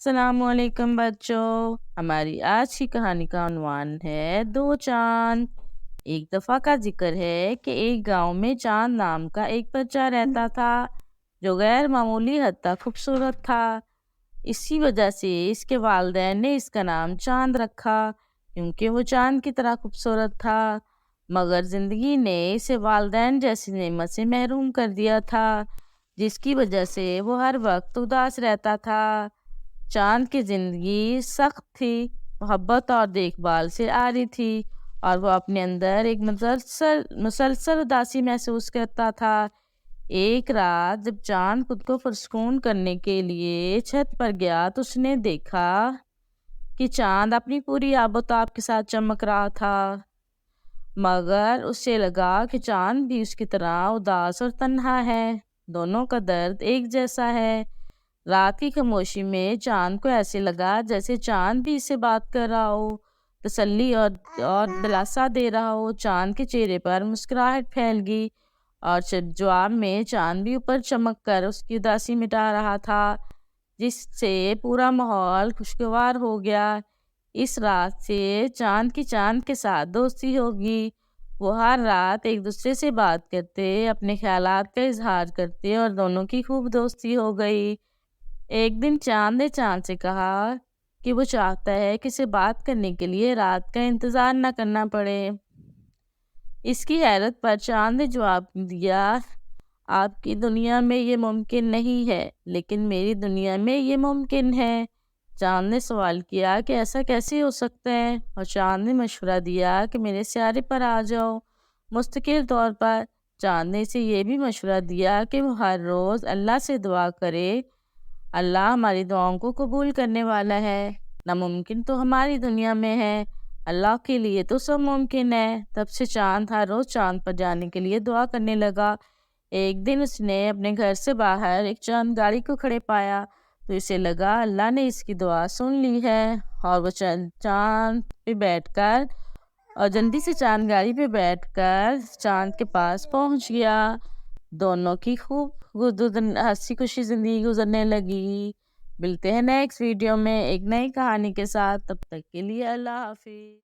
السلام علیکم بچوں، ہماری آج کی کہانی کا عنوان ہے دو چاند۔ ایک دفعہ کا ذکر ہے کہ ایک گاؤں میں چاند نام کا ایک بچہ رہتا تھا جو غیر معمولی حد تک خوبصورت تھا۔ اسی وجہ سے اس کے والدین نے اس کا نام چاند رکھا کیونکہ وہ چاند کی طرح خوبصورت تھا۔ مگر زندگی نے اسے والدین جیسی نعمت سے محروم کر دیا تھا جس کی وجہ سے وہ ہر وقت اداس رہتا تھا۔ چاند کی زندگی سخت تھی، محبت اور دیکھ بھال سے عاری تھی اور وہ اپنے اندر ایک مسلسل اداسی محسوس کرتا تھا۔ ایک رات جب چاند خود کو پرسکون کرنے کے لیے چھت پر گیا تو اس نے دیکھا کہ چاند اپنی پوری آب و تاب کے ساتھ چمک رہا تھا، مگر اسے لگا کہ چاند بھی اس کی طرح اداس اور تنہا ہے۔ دونوں کا درد ایک جیسا ہے۔ رات کی خاموشی میں چاند کو ایسے لگا جیسے چاند بھی اسے بات کر رہا ہو، تسلی اور دلاسا دے رہا ہو۔ چاند کے چہرے پر مسکراہٹ پھیل گئی اور جواب میں چاند بھی اوپر چمک کر اس کی اداسی مٹا رہا تھا، جس سے پورا ماحول خوشگوار ہو گیا۔ اس رات سے چاند کے ساتھ دوستی ہوگی۔ وہ ہر رات ایک دوسرے سے بات کرتے، اپنے خیالات کا اظہار کرتے اور دونوں کی خوب دوستی ہو گئی۔ ایک دن چاند نے چاند سے کہا کہ وہ چاہتا ہے کہ اسے بات کرنے کے لیے رات کا انتظار نہ کرنا پڑے۔ اس کی حیرت پر چاند نے جواب دیا، آپ کی دنیا میں یہ ممکن نہیں ہے لیکن میری دنیا میں یہ ممکن ہے۔ چاند نے سوال کیا کہ ایسا کیسے ہو سکتا ہے، اور چاند نے مشورہ دیا کہ میرے سیارے پر آ جاؤ۔ مستقل طور پر چاند نے اسے یہ بھی مشورہ دیا کہ وہ ہر روز اللہ سے دعا کرے، اللہ ہماری دعاؤں کو قبول کرنے والا ہے۔ ناممکن تو ہماری دنیا میں ہے، اللہ کے لیے تو سب ممکن ہے۔ تب سے چاند ہر روز چاند پر جانے کے لیے دعا کرنے لگا۔ ایک دن اس نے اپنے گھر سے باہر ایک چاند گاڑی کو کھڑے پایا تو اسے لگا اللہ نے اس کی دعا سن لی ہے، اور وہ جلدی سے چاند گاڑی پہ بیٹھ کر چاند کے پاس پہنچ گیا۔ دونوں کی خوب ہنسی خوشی زندگی گزرنے لگی۔ ملتے ہیں نیکسٹ ویڈیو میں ایک نئی کہانی کے ساتھ، تب تک کے لیے اللہ حافظ۔